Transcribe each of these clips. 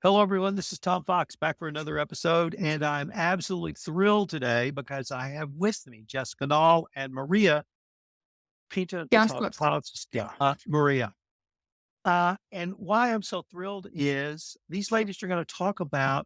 Hello, everyone. This is Tom Fox back for another episode, and I'm absolutely thrilled today because I have with me Jessica Nall and Maria Piontkovska. Piontkovska. Maria. And why I'm so thrilled is these ladies are going to talk about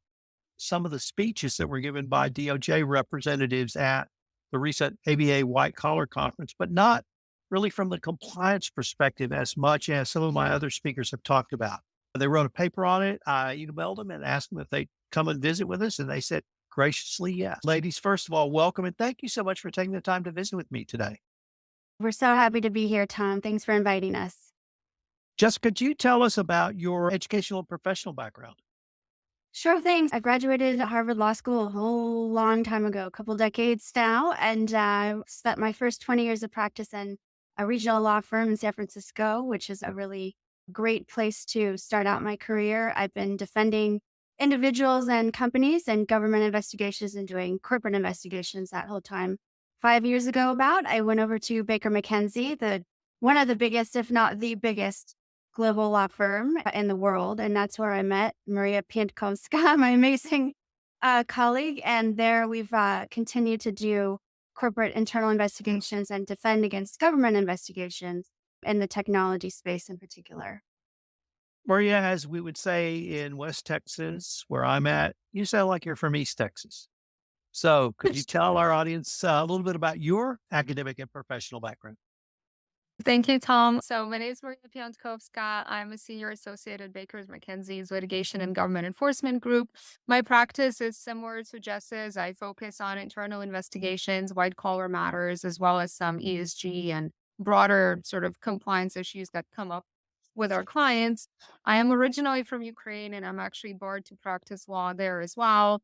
some of the speeches that were given by DOJ representatives at the recent ABA White Collar Conference, but not really from the compliance perspective as much as some of my other speakers have talked about. They wrote a paper on it. I emailed them and asked them if they'd come and visit with us, and they said graciously yes. Ladies, first of all, welcome and thank you so much for taking the time to visit with me today. We're so happy to be here, Tom. Thanks for inviting us. Jessica, could you tell us about your educational and professional background? Sure thing. I graduated at Harvard Law School a whole long time ago, a couple decades now, and spent my first 20 years of practice in a regional law firm in San Francisco, which is a really great place to start out my career. I've been defending individuals and companies and government investigations and doing corporate investigations that whole time. 5 years ago, I went over to Baker McKenzie, the one of the biggest, if not the biggest global law firm in the world. And that's where I met Maria Piontkovska, my amazing colleague. And there we've continued to do corporate internal investigations and defend against government investigations in the technology space in particular. Maria, as we would say in West Texas, where I'm at, you sound like you're from East Texas. So, could you tell our audience a little bit about your academic and professional background? Thank you, Tom. So my name is Maria Piontkovska. I'm a senior associate at Baker McKenzie's Litigation and Government Enforcement Group. My practice is similar to Jess's. I focus on internal investigations, white collar matters, as well as some ESG and broader sort of compliance issues that come up with our clients. I am originally from Ukraine and I'm actually barred to practice law there as well.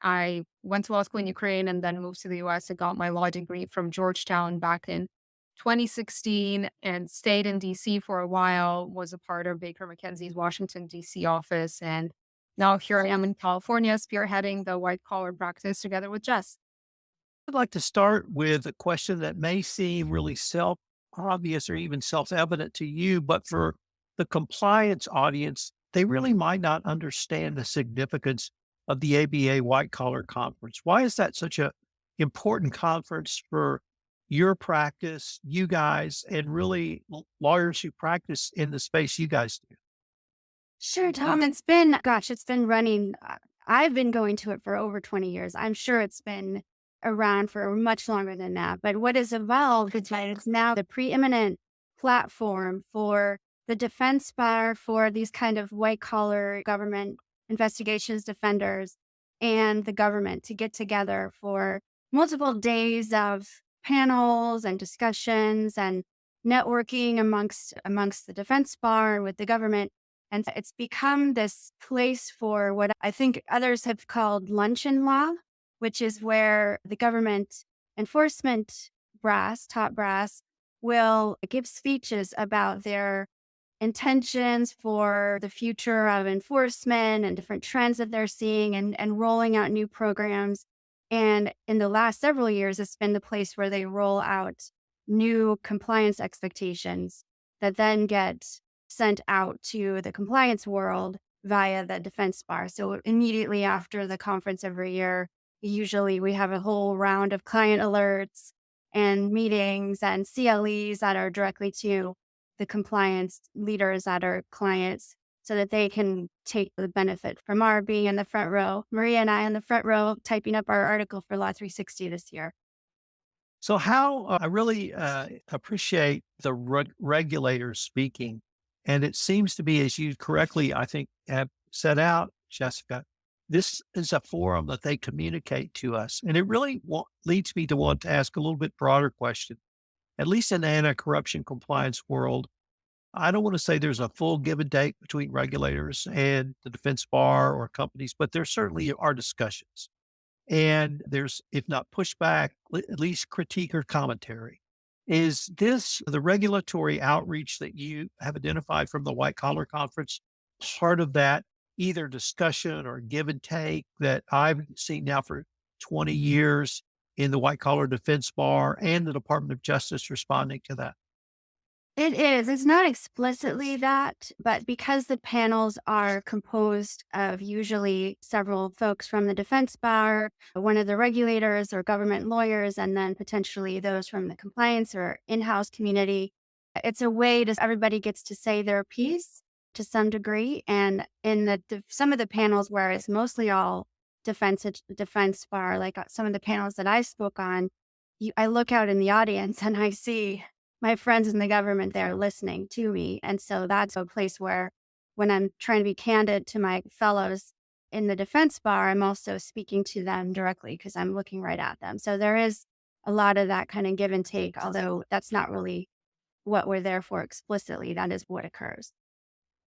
I went to law school in Ukraine and then moved to the US. I got my law degree from Georgetown back in 2016 and stayed in DC for a while, was a part of Baker McKenzie's Washington, DC office. And now here I am in California, spearheading the white collar practice together with Jess. I'd like to start with a question that may seem really self obvious or even self evident to you, but for the compliance audience, they really might not understand the significance of the ABA White Collar Conference. Why is that such a important conference for your practice, you guys, and really lawyers who practice in the space you guys do? Sure, Tom. It's been running. I've been going to it for over 20 years. I'm sure it's been around for much longer than that. But what has evolved is that it's now the preeminent platform for the defense bar for these kind of white collar government investigations defenders and the government to get together for multiple days of panels and discussions and networking amongst the defense bar and with the government, and it's become this place for what I think others have called luncheon law, which is where the government enforcement brass, top brass, will give speeches about their intentions for the future of enforcement and different trends that they're seeing and rolling out new programs. And in the last several years, it's been the place where they roll out new compliance expectations that then get sent out to the compliance world via the defense bar. So immediately after the conference every year, usually we have a whole round of client alerts and meetings and CLEs that are directly to the compliance leaders at our clients so that they can take the benefit from our being in the front row. Maria and I in the front row typing up our article for Law 360 this year. So, how I really appreciate the regulators speaking. And it seems to be, as you correctly, I think, have set out, Jessica, this is a forum that they communicate to us. And it really leads me to want to ask a little bit broader question. At least in the anti corruption compliance world, I don't want to say there's a full give and take between regulators and the defense bar or companies, but there certainly are discussions. And there's, if not pushback, at least critique or commentary. Is this the regulatory outreach that you have identified from the White Collar Conference part of that either discussion or give and take that I've seen now for 20 years in the White Collar Defense Bar and the Department of Justice responding to that? It is. It's not explicitly that, but because the panels are composed of usually several folks from the defense bar, one of the regulators or government lawyers, and then potentially those from the compliance or in-house community, it's a way to everybody gets to say their piece to some degree. And in some of the panels where it's mostly all defense bar, like some of the panels that I spoke on, I look out in the audience and I see my friends in the government there listening to me. And so that's a place where when I'm trying to be candid to my fellows in the defense bar, I'm also speaking to them directly because I'm looking right at them. So there is a lot of that kind of give and take, although that's not really what we're there for explicitly. That is what occurs.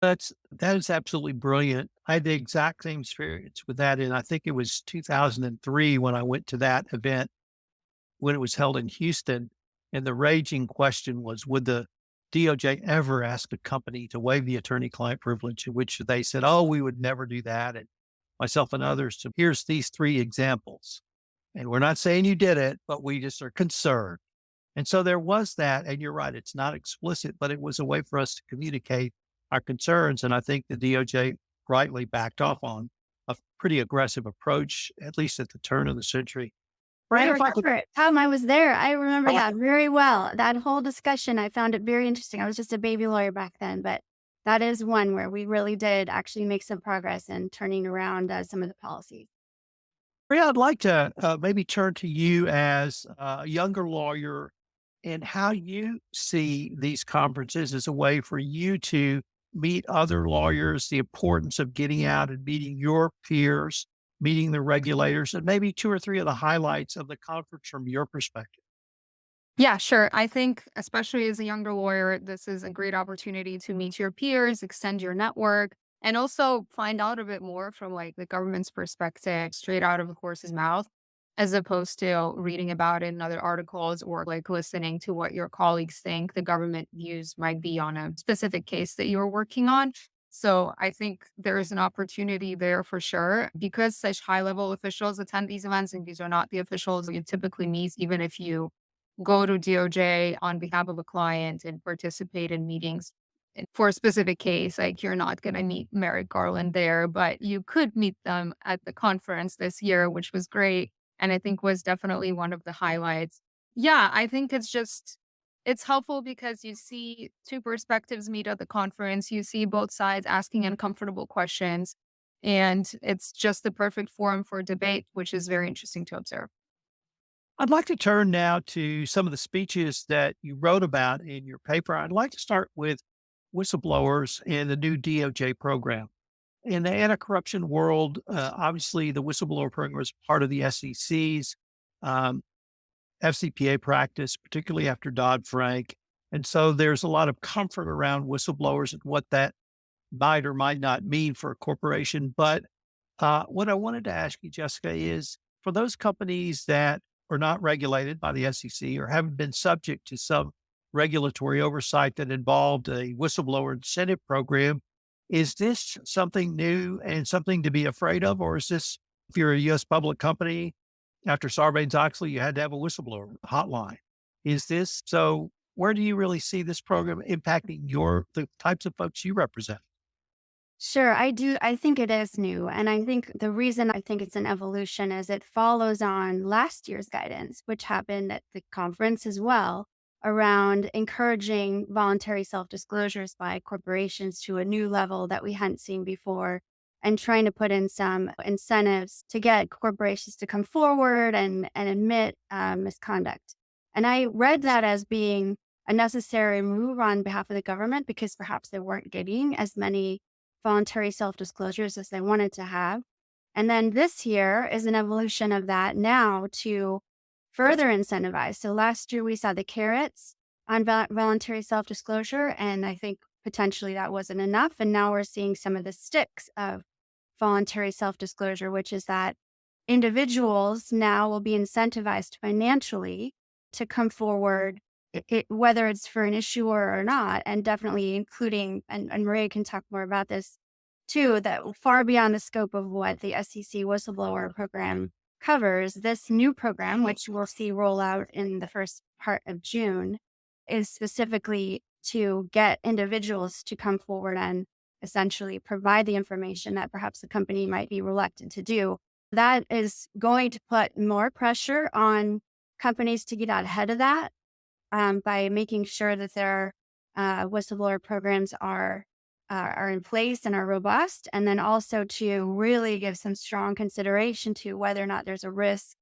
That is absolutely brilliant. I had the exact same experience with that, and I think it was 2003 when I went to that event when it was held in Houston, and the raging question was, would the DOJ ever ask a company to waive the attorney-client privilege? In which they said, "Oh, we would never do that," and myself and others. So here's these three examples, and we're not saying you did it, but we just are concerned. And so there was that, and you're right, it's not explicit, but it was a way for us to communicate our concerns. And I think the DOJ rightly backed off on a pretty aggressive approach, at least at the turn of the century. I Right. If I could, remember it. Tom, I was there. I remember that very well. That whole discussion, I found it very interesting. I was just a baby lawyer back then, but that is one where we really did actually make some progress in turning around some of the policies. Maria, I'd like to maybe turn to you as a younger lawyer and how you see these conferences as a way for you to meet other lawyers, the importance of getting out and meeting your peers, meeting the regulators, and maybe two or three of the highlights of the conference from your perspective. Yeah, sure. I think, especially as a younger lawyer, this is a great opportunity to meet your peers, extend your network, and also find out a bit more from like the government's perspective, straight out of the horse's mouth, as opposed to reading about it in other articles or like listening to what your colleagues think the government views might be on a specific case that you're working on. So I think there is an opportunity there for sure because such high level officials attend these events, and these are not the officials you typically meet, even if you go to DOJ on behalf of a client and participate in meetings for a specific case. Like you're not going to meet Merrick Garland there, but you could meet them at the conference this year, which was great. And I think was definitely one of the highlights. Yeah, I think it's helpful because you see two perspectives meet at the conference. You see both sides asking uncomfortable questions. And it's just the perfect forum for debate, which is very interesting to observe. I'd like to turn now to some of the speeches that you wrote about in your paper. I'd like to start with whistleblowers and the new DOJ program. In the anti-corruption world, obviously the whistleblower program is part of the SEC's um, FCPA practice, particularly after Dodd-Frank. And so there's a lot of comfort around whistleblowers and what that might or might not mean for a corporation. But what I wanted to ask you, Jessica, is for those companies that are not regulated by the SEC or haven't been subject to some regulatory oversight that involved a whistleblower incentive program, is this something new and something to be afraid of? Or is this, if you're a U.S. public company, after Sarbanes-Oxley, you had to have a whistleblower hotline? Is this so? Where do you really see this program impacting the types of folks you represent? Sure, I do. I think it is new. And I think the reason I think it's an evolution is it follows on last year's guidance, which happened at the conference as well, around encouraging voluntary self disclosures by corporations to a new level that we hadn't seen before, and trying to put in some incentives to get corporations to come forward and admit misconduct. And I read that as being a necessary move on behalf of the government because perhaps they weren't getting as many voluntary self disclosures as they wanted to have. And then this year is an evolution of that now to further incentivize. So last year we saw the carrots on voluntary self disclosure, and I think potentially that wasn't enough. And now we're seeing some of the sticks of voluntary self disclosure, which is that individuals now will be incentivized financially to come forward, whether it's for an issuer or not, and definitely including, and Maria can talk more about this too, that far beyond the scope of what the SEC whistleblower program covers, this new program, which we'll see roll out in the first part of June, is specifically to get individuals to come forward and essentially provide the information that perhaps the company might be reluctant to do. That is going to put more pressure on companies to get out ahead of that by making sure that their whistleblower programs are in place and are robust, and then also to really give some strong consideration to whether or not there's a risk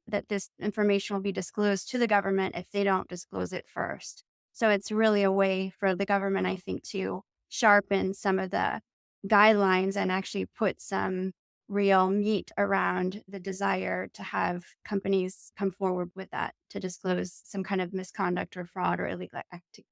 that this information will be disclosed to the government if they don't disclose it first. So it's really a way for the government, I think, to sharpen some of the guidelines and actually put some real meat around the desire to have companies come forward with that to disclose some kind of misconduct or fraud or illegal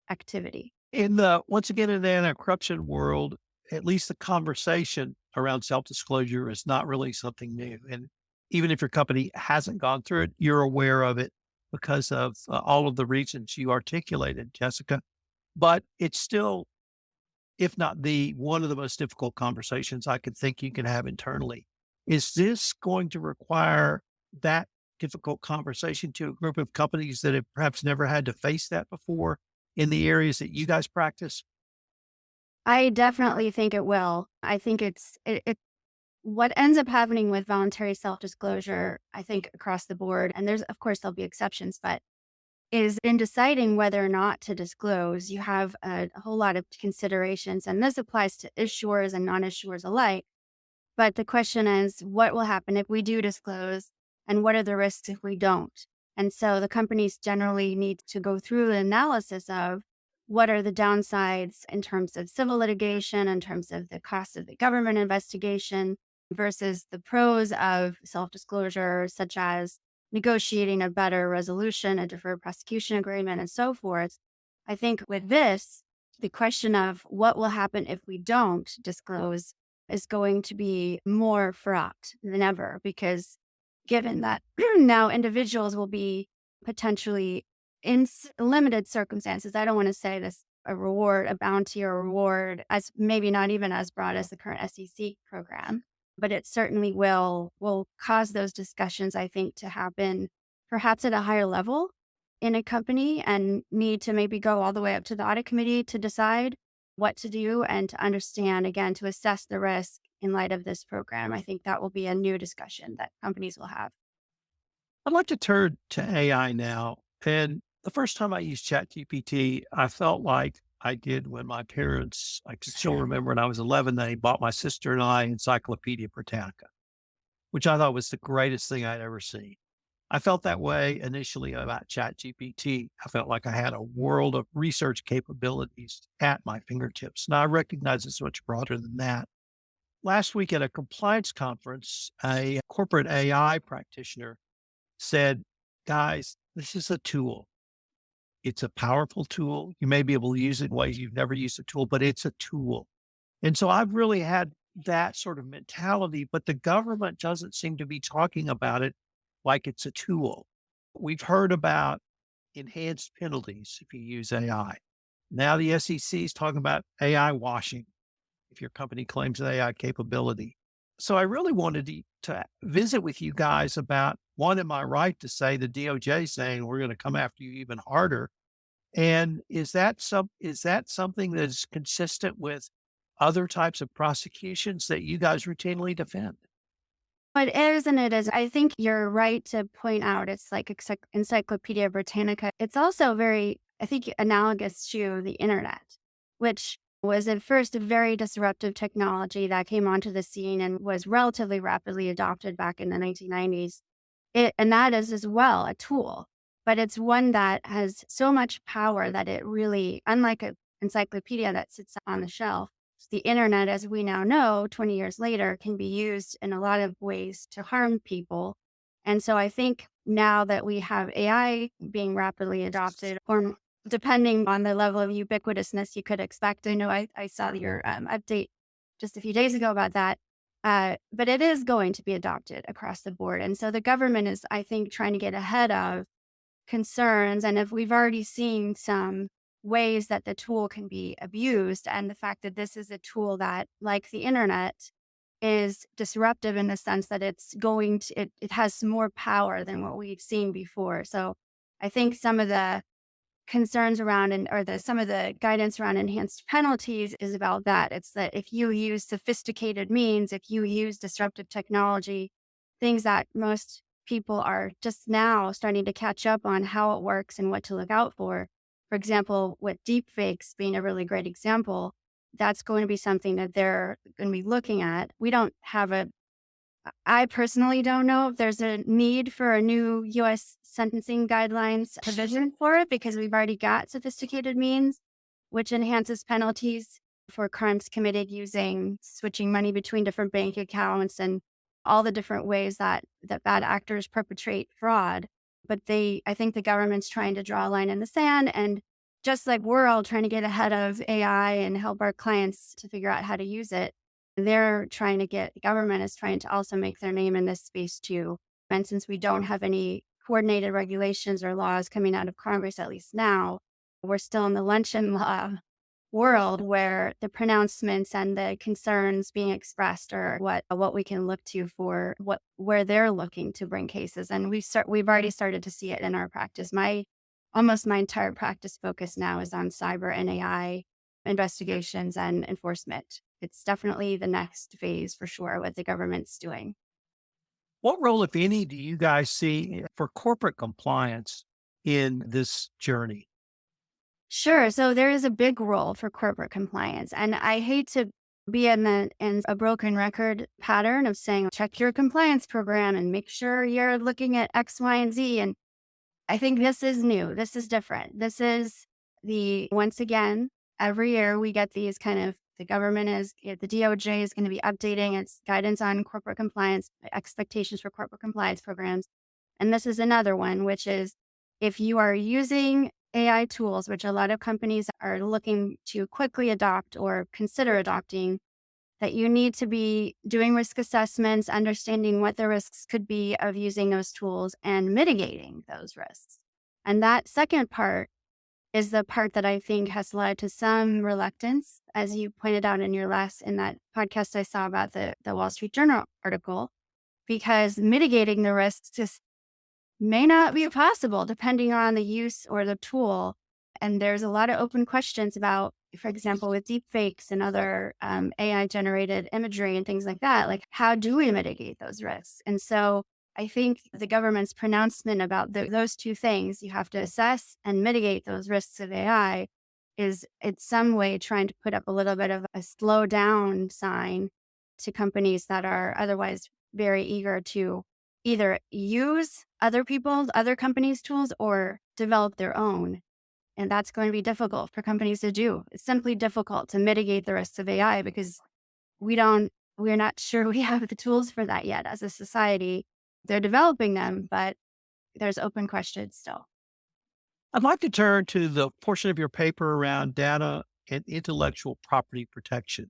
activity. Once again, in the anti-corruption world, at least the conversation around self-disclosure is not really something new. And even if your company hasn't gone through it, you're aware of it because of all of the reasons you articulated, Jessica. But it's still, if not the one of the most difficult conversations I could think you can have internally. Is this going to require that difficult conversation to a group of companies that have perhaps never had to face that before in the areas that you guys practice? I definitely think it will. I think it what ends up happening with voluntary self-disclosure, I think across the board, and there's of course there'll be exceptions, but is in deciding whether or not to disclose, you have a whole lot of considerations, and this applies to issuers and non-issuers alike. But the question is, what will happen if we do disclose, and what are the risks if we don't? And so the companies generally need to go through the analysis of what are the downsides in terms of civil litigation, in terms of the cost of the government investigation versus the pros of self-disclosure, such as negotiating a better resolution, a deferred prosecution agreement, and so forth. I think with this, the question of what will happen if we don't disclose is going to be more fraught than ever because given that now individuals will be potentially in limited circumstances, I don't want to say this a reward, a bounty or a reward as maybe not even as broad as the current SEC program, but it certainly will cause those discussions, I think, to happen perhaps at a higher level in a company and need to maybe go all the way up to the audit committee to decide what to do and to understand, again, to assess the risk in light of this program. I think that will be a new discussion that companies will have. I'd like to turn to AI now. And the first time I used ChatGPT, I felt like I did when my parents, I can still remember when I was 11, they bought my sister and I Encyclopedia Britannica, which I thought was the greatest thing I'd ever seen. I felt that way initially about ChatGPT. I felt like I had a world of research capabilities at my fingertips. Now I recognize it's much broader than that. Last week at a compliance conference, a corporate AI practitioner said, guys, this is a tool. It's a powerful tool. You may be able to use it in ways you've never used a tool, but it's a tool. And so I've really had that sort of mentality, but the government doesn't seem to be talking about it like it's a tool. We've heard about enhanced penalties if you use AI. Now the SEC is talking about AI washing if your company claims an AI capability. So I really wanted to visit with you guys about one, am I right to say the DOJ is saying we're going to come after you even harder? And is that something that is consistent with other types of prosecutions that you guys routinely defend? What is and it is, I think you're right to point out it's like Encyclopedia Britannica. It's also very, I think, analogous to the internet, which was at first a very disruptive technology that came onto the scene and was relatively rapidly adopted back in the 1990s. And that is as well a tool, but it's one that has so much power that it really, unlike an encyclopedia that sits on the shelf, the internet, as we now know, 20 years later, can be used in a lot of ways to harm people. And so I think now that we have AI being rapidly adopted, or depending on the level of ubiquitousness you could expect, I know I saw your update just a few days ago about that. But it is going to be adopted across the board. And so the government is, I think, trying to get ahead of concerns. And if we've already seen some ways that the tool can be abused, and the fact that this is a tool that, like the internet, is disruptive in the sense that it has more power than what we've seen before. So I think some of the concerns around some of the guidance around enhanced penalties is about that. It's that if you use sophisticated means, if you use disruptive technology, things that most people are just now starting to catch up on how it works and what to look out for. For example, with deepfakes being a really great example, that's going to be something that they're going to be looking at. I personally don't know if there's a need for a new US sentencing guidelines provision for it because we've already got sophisticated means, which enhances penalties for crimes committed using switching money between different bank accounts and all the different ways that bad actors perpetrate fraud. But I think the government's trying to draw a line in the sand. And just like we're all trying to get ahead of AI and help our clients to figure out how to use it, the government is trying to also make their name in this space too. And since we don't have any coordinated regulations or laws coming out of Congress, at least now, we're still in the luncheon law world where the pronouncements and the concerns being expressed are what we can look to for where they're looking to bring cases. And we've already started to see it in our practice. Almost my entire practice focus now is on cyber and AI investigations and enforcement. It's definitely the next phase for sure, what the government's doing. What role, if any, do you guys see for corporate compliance in this journey? Sure. So there is a big role for corporate compliance. And I hate to be in a broken record pattern of saying, check your compliance program and make sure you're looking at X, Y, and Z. And I think this is new. This is different. This is once again, every year we get these the DOJ is going to be updating its guidance on corporate compliance, expectations for corporate compliance programs. And this is another one, which is if you are using AI tools, which a lot of companies are looking to quickly adopt or consider adopting, that you need to be doing risk assessments, understanding what the risks could be of using those tools and mitigating those risks. And that second part is the part that I think has led to some reluctance, as you pointed out in that podcast I saw about the Wall Street Journal article, because mitigating the risks just may not be possible depending on the use or the tool. And there's a lot of open questions about, for example, with deepfakes and other AI generated imagery and things like that, like how do we mitigate those risks? And so I think the government's pronouncement about those two things, you have to assess and mitigate those risks of AI, is in some way trying to put up a little bit of a slow down sign to companies that are otherwise very eager to either use other companies' tools or develop their own. And that's going to be difficult for companies to do. It's simply difficult to mitigate the risks of AI because we're not sure we have the tools for that yet as a society. They're developing them, but there's open questions still. I'd like to turn to the portion of your paper around data and intellectual property protection.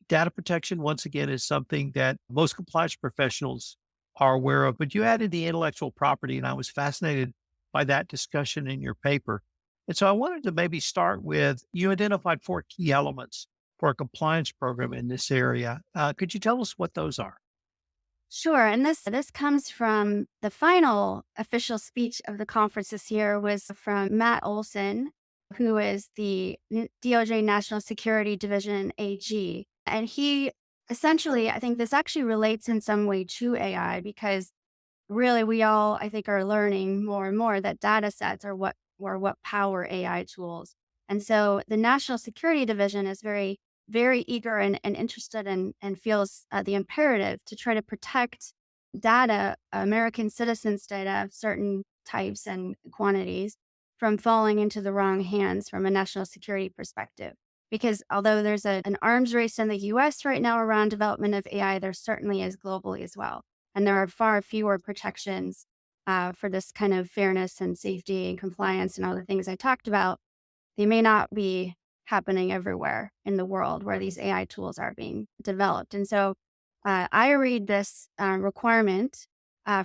Data protection, once again, is something that most compliance professionals are aware of, but you added the intellectual property, and I was fascinated by that discussion in your paper. And so I wanted to maybe start with, you identified 4 key elements for a compliance program in this area. Could you tell us what those are? Sure. And this comes from the final official speech of the conference this year was from Matt Olson, who is the DOJ National Security Division AG. And he essentially, I think this actually relates in some way to AI because really we all, I think, are learning more and more that data sets are what power AI tools. And so the National Security Division is very eager and interested and feels the imperative to try to protect data, American citizens' data of certain types and quantities from falling into the wrong hands from a national security perspective. Because although there's an arms race in the US right now around development of AI, there certainly is globally as well. And there are far fewer protections for this kind of fairness and safety and compliance and all the things I talked about. They may not be happening everywhere in the world where these AI tools are being developed. And so I read this requirement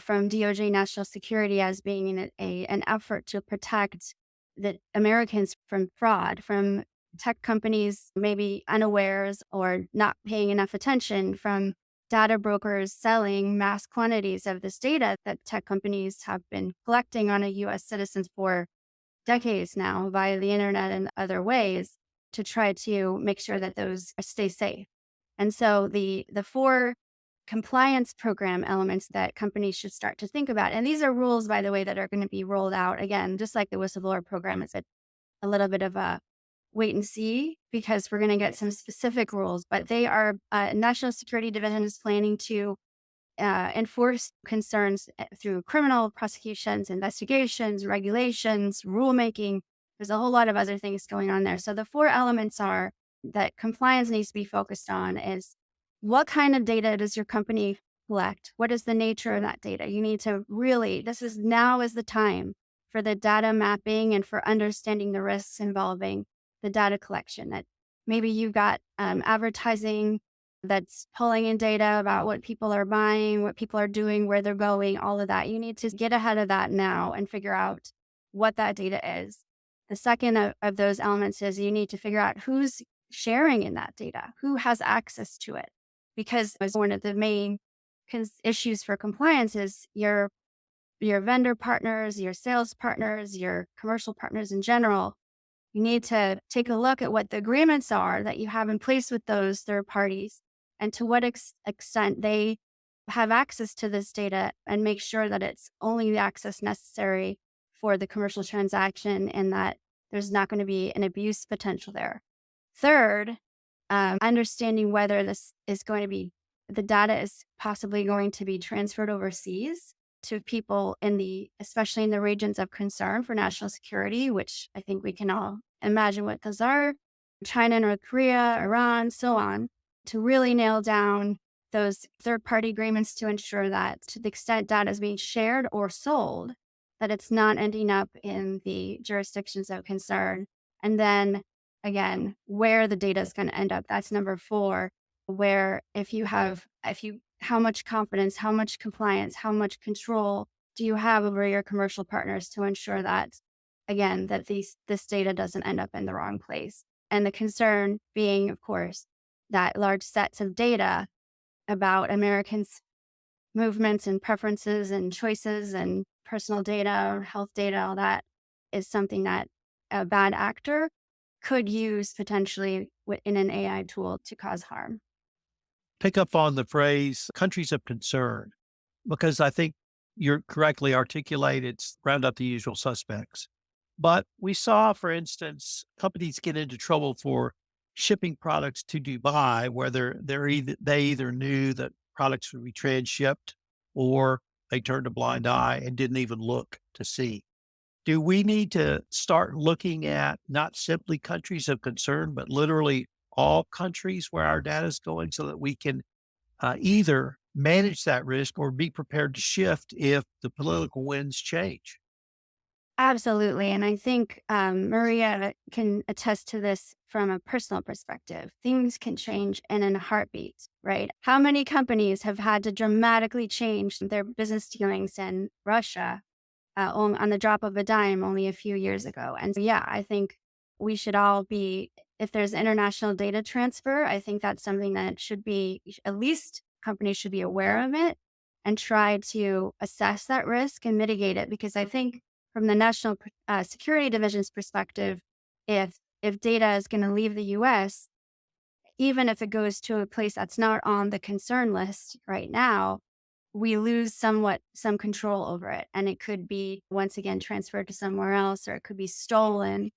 from DOJ National Security as being an effort to protect the Americans from fraud, from tech companies maybe unawares or not paying enough attention, from data brokers selling mass quantities of this data that tech companies have been collecting on a U.S. citizens for decades now via the internet and other ways to try to make sure that those stay safe. And so the four compliance program elements that companies should start to think about, and these are rules, by the way, that are going to be rolled out again, just like the whistleblower program. It's a little bit of a wait and see because we're going to get some specific rules, but they are National Security Division is planning to enforce concerns through criminal prosecutions, investigations, regulations, rulemaking. There's a whole lot of other things going on there. So the four elements are that compliance needs to be focused on is what kind of data does your company collect? What is the nature of that data? You need to really, now is the time for the data mapping and for understanding the risks involving the data collection. That maybe you've got advertising that's pulling in data about what people are buying, what people are doing, where they're going, all of that. You need to get ahead of that now and figure out what that data is. The second of those elements is you need to figure out who's sharing in that data, who has access to it. Because as one of the main issues for compliance is your vendor partners, your sales partners, your commercial partners in general. You need to take a look at what the agreements are that you have in place with those third parties and to what extent they have access to this data and make sure that it's only the access necessary for the commercial transaction and that there's not going to be an abuse potential there. Third, understanding whether the data is possibly going to be transferred overseas to people especially in the regions of concern for national security, which I think we can all imagine what those are, China, North Korea, Iran, so on, to really nail down those third-party agreements to ensure that to the extent data is being shared or sold, that it's not ending up in the jurisdictions of concern. And then again, where the data is going to end up. That's number 4, where how much confidence, how much compliance, how much control do you have over your commercial partners to ensure that, again, that this data doesn't end up in the wrong place. And the concern being, of course, that large sets of data about Americans' movements and preferences and choices and personal data, health data, all that is something that a bad actor could use potentially in an AI tool to cause harm. Pick up on the phrase countries of concern, because I think you're correctly articulated, round up the usual suspects. But we saw, for instance, companies get into trouble for shipping products to Dubai, whether they either knew that products would be transshipped or they turned a blind eye and didn't even look to see. Do we need to start looking at not simply countries of concern, but literally all countries where our data is going so that we can either manage that risk or be prepared to shift if the political winds change? Absolutely. And I think Maria can attest to this from a personal perspective. Things can change in a heartbeat, right? How many companies have had to dramatically change their business dealings in Russia on the drop of a dime only a few years ago? And so, yeah, I think we should all be, if there's international data transfer, I think that's something that should be, at least companies should be aware of it and try to assess that risk and mitigate it. Because I think from the National Security Division's perspective, if data is going to leave the U.S., even if it goes to a place that's not on the concern list right now, we lose some control over it. And it could be, once again, transferred to somewhere else, or it could be stolen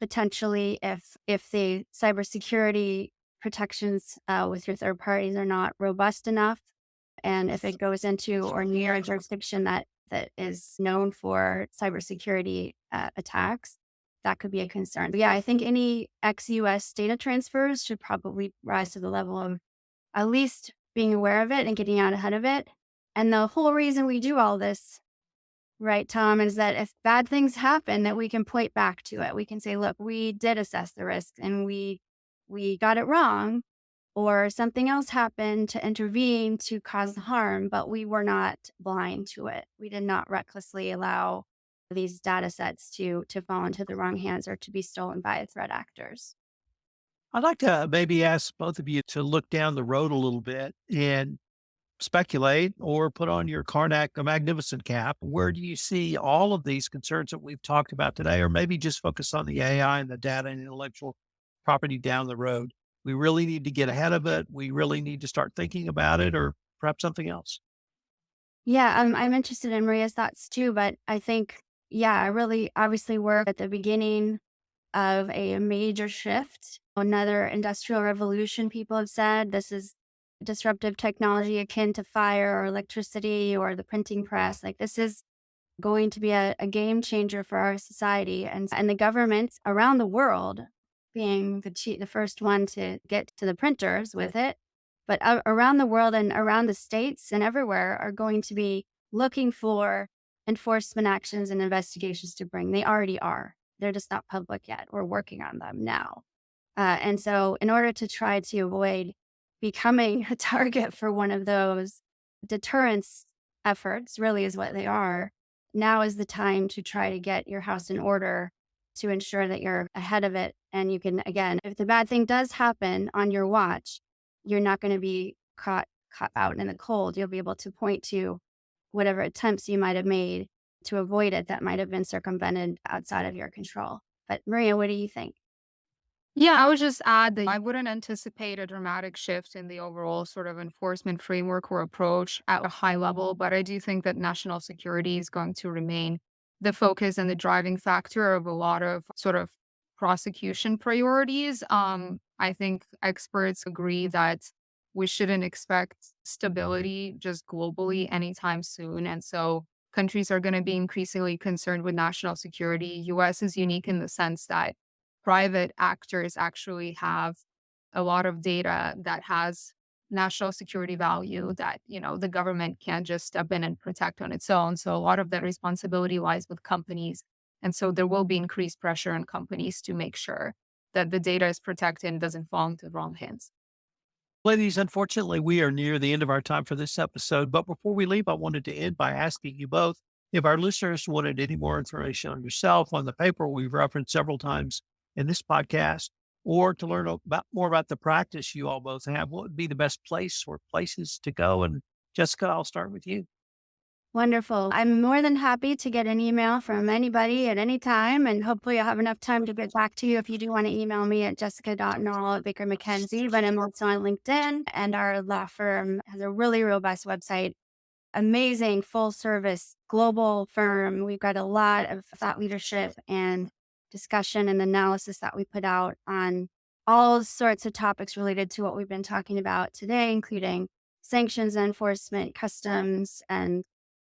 potentially if the cybersecurity protections with your third parties are not robust enough. And if it goes into or near a jurisdiction that is known for cybersecurity attacks, that could be a concern. But yeah, I think any ex-US data transfers should probably rise to the level of at least being aware of it and getting out ahead of it. And the whole reason we do all this, right, Tom, is that if bad things happen, that we can point back to it. We can say, look, we did assess the risk and we got it wrong, or something else happened to intervene to cause the harm, but we were not blind to it. We did not recklessly allow these data sets to fall into the wrong hands or to be stolen by threat actors. I'd like to maybe ask both of you to look down the road a little bit and speculate or put on your Karnak a magnificent cap. Where do you see all of these concerns that we've talked about today, or maybe just focus on the AI and the data and intellectual property down the road? We really need to get ahead of it. We really need to start thinking about it, or perhaps something else. Yeah, I'm interested in Maria's thoughts too, but I think, yeah, I really obviously we're at the beginning of a major shift, another industrial revolution. People have said this is disruptive technology akin to fire or electricity or the printing press. Like this is going to be a game changer for our society, and the governments around the world being the first one to get to the printers with it, but around the world and around the states and everywhere are going to be looking for enforcement actions and investigations to bring. They already are. They're just not public yet. We're working on them now. And so, in order to try to avoid becoming a target for one of those deterrence efforts, really is what they are, now is the time to try to get your house in order to ensure that you're ahead of it. And you can, again, if the bad thing does happen on your watch, you're not going to be caught out in the cold. You'll be able to point to whatever attempts you might have made to avoid it that might have been circumvented outside of your control. But Maria, what do you think? Yeah, I would just add that I wouldn't anticipate a dramatic shift in the overall sort of enforcement framework or approach at a high level, but I do think that national security is going to remain the focus and the driving factor of a lot of sort of prosecution priorities. I think experts agree that we shouldn't expect stability just globally anytime soon. And so countries are going to be increasingly concerned with national security. US is unique in the sense that private actors actually have a lot of data that has national security value that, the government can't just step in and protect on its own. So a lot of that responsibility lies with companies. And so there will be increased pressure on companies to make sure that the data is protected and doesn't fall into the wrong hands. Ladies, unfortunately, we are near the end of our time for this episode. But before we leave, I wanted to end by asking you both if our listeners wanted any more information on yourself, on the paper we've referenced several times in this podcast, or to learn more about the practice you all both have, what would be the best place or places to go? And Jessica, I'll start with you. Wonderful. I'm more than happy to get an email from anybody at any time, and hopefully I'll have enough time to get back to you if you do want to email me at jessica.nall at Baker McKenzie. But I'm also on LinkedIn, and our law firm has a really robust website, amazing full service global firm. We've got a lot of thought leadership and discussion and analysis that we put out on all sorts of topics related to what we've been talking about today, including sanctions enforcement, customs, and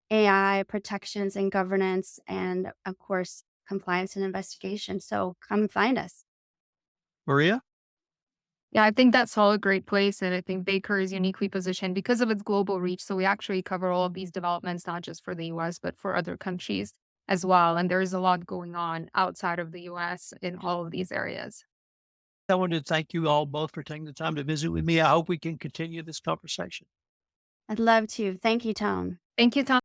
AI protections and governance, and of course, compliance and investigation. So come find us. Maria? Yeah, I think that's all a great place. And I think Baker is uniquely positioned because of its global reach. So we actually cover all of these developments, not just for the US, but for other countries as well. And there is a lot going on outside of the US in all of these areas. I wanted to thank you all both for taking the time to visit with me. I hope we can continue this conversation. I'd love to. Thank you, Tom. Thank you, Tom.